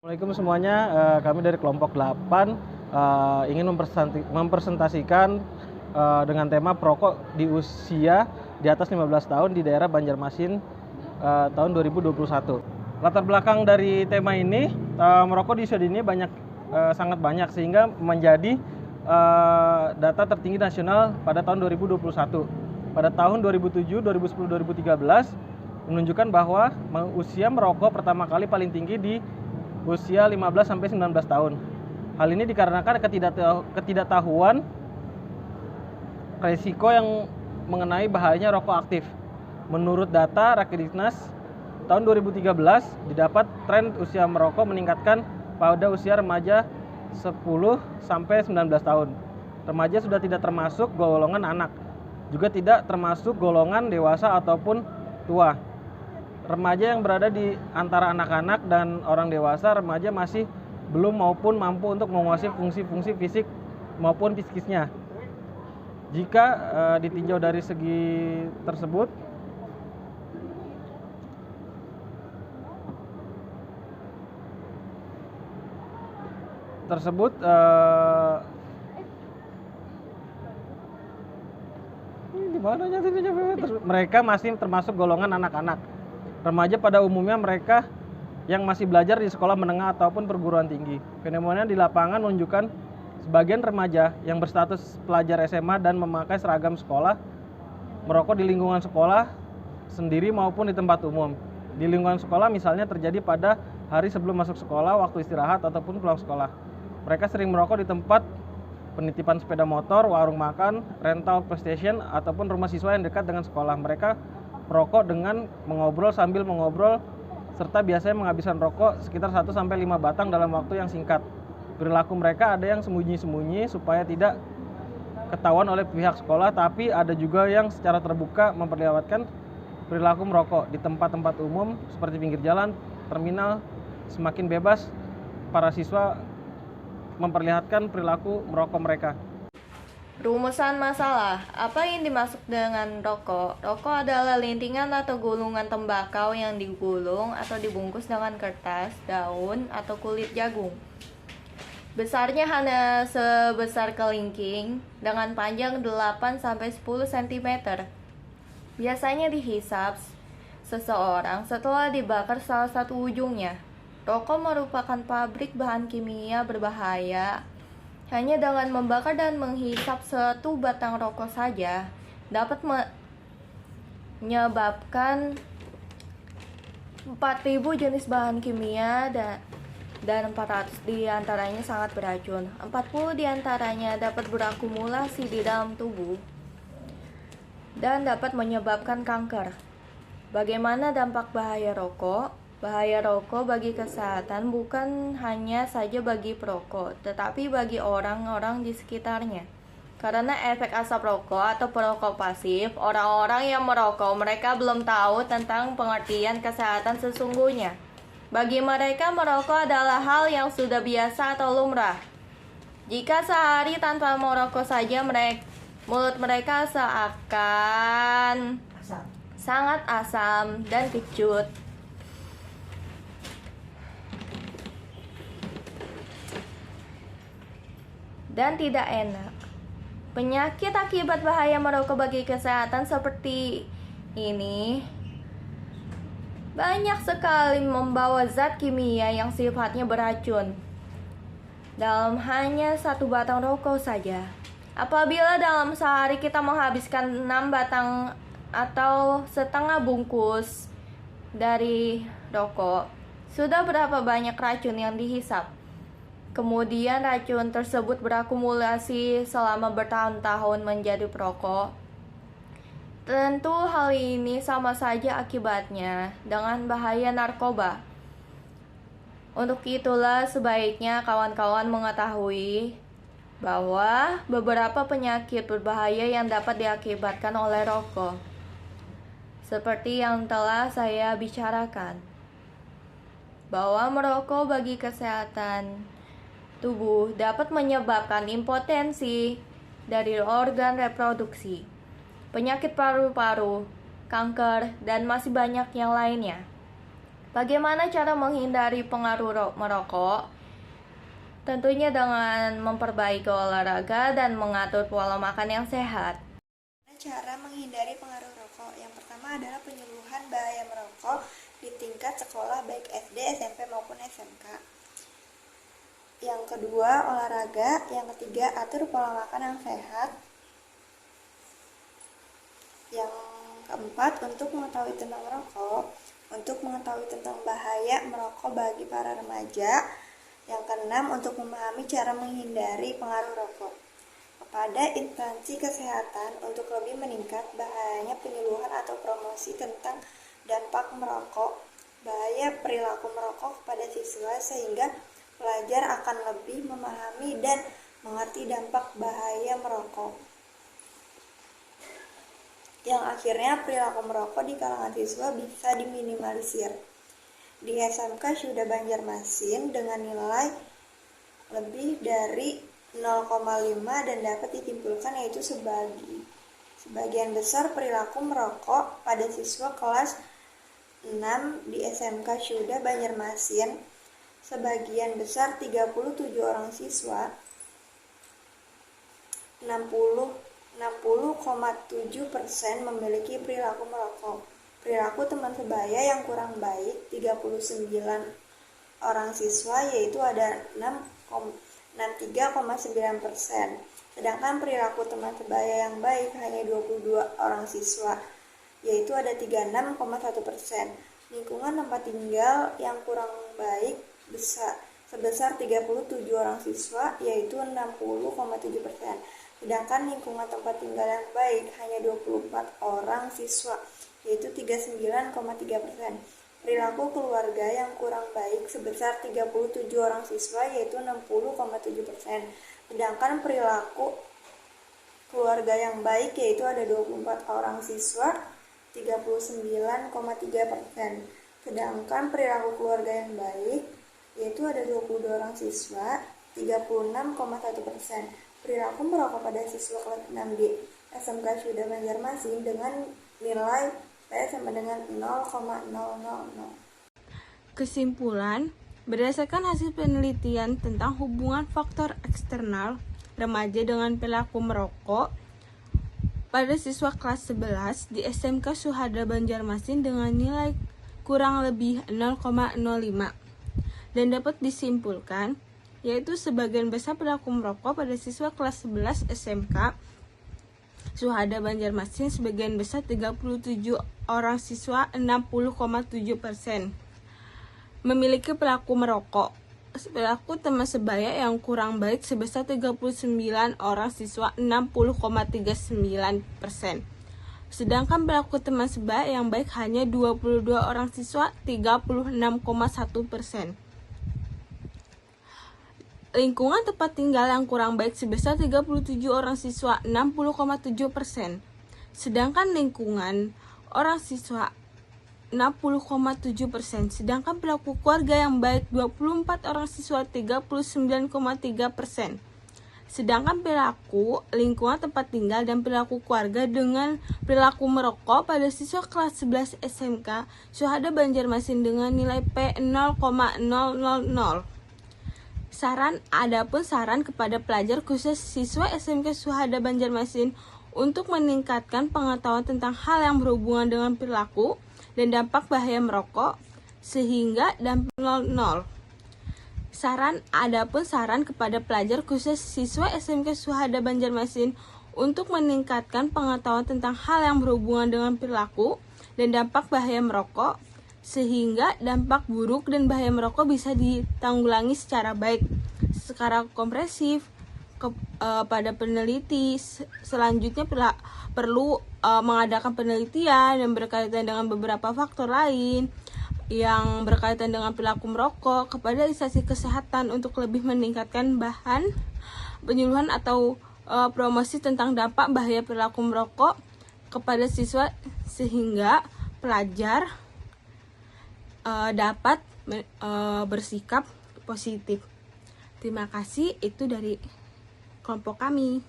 Assalamualaikum semuanya, kami dari kelompok 8 ingin mempresentasikan dengan tema perokok di usia di atas 15 tahun di daerah Banjarmasin tahun 2021. Latar belakang dari tema ini, merokok di usia dini sangat banyak sehingga menjadi data tertinggi nasional pada tahun 2021. Pada tahun 2007, 2010, 2013 menunjukkan bahwa usia merokok pertama kali paling tinggi di usia 15 sampai 19 tahun. Hal ini dikarenakan ketidaktahuan risiko yang mengenai bahayanya rokok aktif. Menurut data Rakernas tahun 2013 didapat tren usia merokok meningkatkan pada usia remaja 10 sampai 19 tahun. Remaja sudah tidak termasuk golongan anak, juga tidak termasuk golongan dewasa ataupun tua. Remaja yang berada di antara anak-anak dan orang dewasa, remaja masih belum maupun mampu untuk menguasai fungsi-fungsi fisik maupun psikisnya. Jika ditinjau dari segi tersebut, mereka masih termasuk golongan anak-anak. Remaja pada umumnya mereka yang masih belajar di sekolah menengah ataupun perguruan tinggi. Fenomena di lapangan menunjukkan sebagian remaja yang berstatus pelajar SMA dan memakai seragam sekolah merokok di lingkungan sekolah sendiri maupun di tempat umum. Di lingkungan sekolah misalnya terjadi pada hari sebelum masuk sekolah, waktu istirahat ataupun pulang sekolah. Mereka sering merokok di tempat penitipan sepeda motor, warung makan, rental PlayStation ataupun rumah siswa yang dekat dengan sekolah. Mereka merokok dengan mengobrol sambil mengobrol, serta biasanya menghabiskan rokok sekitar 1-5 batang dalam waktu yang singkat. Perilaku mereka ada yang sembunyi-sembunyi supaya tidak ketahuan oleh pihak sekolah, tapi ada juga yang secara terbuka memperlihatkan perilaku merokok di tempat-tempat umum seperti pinggir jalan, terminal. Semakin bebas para siswa memperlihatkan perilaku merokok mereka. Rumusan masalah, apa yang dimaksud dengan rokok? Rokok adalah lintingan atau gulungan tembakau yang digulung atau dibungkus dengan kertas, daun, atau kulit jagung. Besarnya hanya sebesar kelingking dengan panjang 8-10 cm. Biasanya dihisap seseorang setelah dibakar salah satu ujungnya. Rokok merupakan pabrik bahan kimia berbahaya. Hanya dengan membakar dan menghisap satu batang rokok saja dapat menyebabkan 4.000 jenis bahan kimia dan 400 diantaranya sangat beracun. 40 diantaranya dapat berakumulasi di dalam tubuh dan dapat menyebabkan kanker. Bagaimana dampak bahaya rokok? Bahaya rokok bagi kesehatan bukan hanya saja bagi perokok, tetapi bagi orang-orang di sekitarnya. Karena efek asap rokok atau perokok pasif, orang-orang yang merokok mereka belum tahu tentang pengertian kesehatan sesungguhnya. Bagi mereka merokok adalah hal yang sudah biasa atau lumrah. Jika sehari tanpa merokok saja mulut mereka seakan sangat asam dan kecut. Dan tidak enak. Penyakit akibat bahaya merokok bagi kesehatan seperti ini banyak sekali membawa zat kimia yang sifatnya beracun dalam hanya satu batang rokok saja. Apabila dalam sehari kita menghabiskan 6 batang atau setengah bungkus dari rokok, sudah berapa banyak racun yang dihisap? Kemudian racun tersebut berakumulasi selama bertahun-tahun menjadi perokok. Tentu hal ini sama saja akibatnya dengan bahaya narkoba. Untuk itulah sebaiknya kawan-kawan mengetahui bahwa beberapa penyakit berbahaya yang dapat diakibatkan oleh rokok, seperti yang telah saya bicarakan, bahwa merokok bagi kesehatan tubuh dapat menyebabkan impotensi dari organ reproduksi, penyakit paru-paru, kanker, dan masih banyak yang lainnya. Bagaimana cara menghindari pengaruh merokok? Tentunya dengan memperbaiki olahraga dan mengatur pola makan yang sehat. Cara menghindari pengaruh rokok. Yang pertama adalah penyuluhan bahaya merokok di tingkat sekolah baik SD, SMP maupun SMK. Yang kedua, olahraga. Yang ketiga, atur pola makan yang sehat. Yang keempat, untuk mengetahui tentang rokok, untuk mengetahui tentang bahaya merokok bagi para remaja. Yang keenam, untuk memahami cara menghindari pengaruh rokok. Kepada instansi kesehatan untuk lebih meningkat bahayanya penyuluhan atau promosi tentang dampak merokok, bahaya perilaku merokok kepada siswa sehingga pelajar akan lebih memahami dan mengerti dampak bahaya merokok. Yang akhirnya perilaku merokok di kalangan siswa bisa diminimalisir. Di SMK Syuuda Banjarmasin dengan nilai lebih dari 0,5 dan dapat disimpulkan yaitu sebagian besar perilaku merokok pada siswa kelas 6 di SMK Syuuda Banjarmasin, sebagian besar 37 orang siswa, 60,7% memiliki perilaku merokok. Perilaku teman sebaya yang kurang baik 39 orang siswa, yaitu ada 63,9%. Sedangkan perilaku teman sebaya yang baik hanya 22 orang siswa, yaitu ada 36,1%. Lingkungan tempat tinggal yang kurang baik sebesar 37 orang siswa, yaitu 60,7%. Sedangkan lingkungan tempat tinggal yang baik hanya 24 orang siswa, yaitu 39,3%. Perilaku keluarga yang kurang baik sebesar 37 orang siswa, yaitu 60,7%. Sedangkan perilaku keluarga yang baik yaitu ada 24 orang siswa, 39,3%. Sedangkan perilaku keluarga yang baik yaitu ada 22 orang siswa, 36,1%. Perilaku merokok pada siswa kelas 6 di SMK Syuuda Banjarmasin dengan nilai P sama dengan 0,000. Kesimpulan, berdasarkan hasil penelitian tentang hubungan faktor eksternal remaja dengan perilaku merokok pada siswa kelas 11 di SMK Syuuda Banjarmasin dengan nilai kurang lebih 0,05 dan dapat disimpulkan yaitu sebagian besar perilaku merokok pada siswa kelas 11 SMK Syuuda Banjarmasin sebagian besar 37 orang siswa 60,7% memiliki perilaku merokok. Perilaku teman sebaya yang kurang baik sebesar 39 orang siswa 60,39%. Sedangkan perilaku teman sebaya yang baik hanya 22 orang siswa 36,1%. Lingkungan tempat tinggal yang kurang baik sebesar 37 orang siswa 60,7%. Sedangkan lingkungan orang siswa 60,7%. Sedangkan perilaku keluarga yang baik 24 orang siswa 39,3%. Sedangkan perilaku lingkungan tempat tinggal dan perilaku keluarga dengan perilaku merokok pada siswa kelas 11 SMK Syuuda Banjarmasin dengan nilai P 0,000. Adapun saran kepada pelajar khusus siswa SMK Syuuda Banjarmasin untuk meningkatkan pengetahuan tentang hal yang berhubungan dengan perilaku dan dampak bahaya merokok sehingga dampak 00. Adapun saran kepada pelajar khusus siswa SMK Syuuda Banjarmasin untuk meningkatkan pengetahuan tentang hal yang berhubungan dengan perilaku dan dampak bahaya merokok sehingga dampak buruk dan bahaya merokok bisa ditanggulangi secara baik, secara komprehensif pada peneliti. Selanjutnya perlu mengadakan penelitian yang berkaitan dengan beberapa faktor lain yang berkaitan dengan perilaku merokok kepada instansi kesehatan untuk lebih meningkatkan bahan penyuluhan atau promosi tentang dampak bahaya perilaku merokok kepada siswa sehingga pelajar dapat bersikap positif. Terima kasih, itu dari kelompok kami.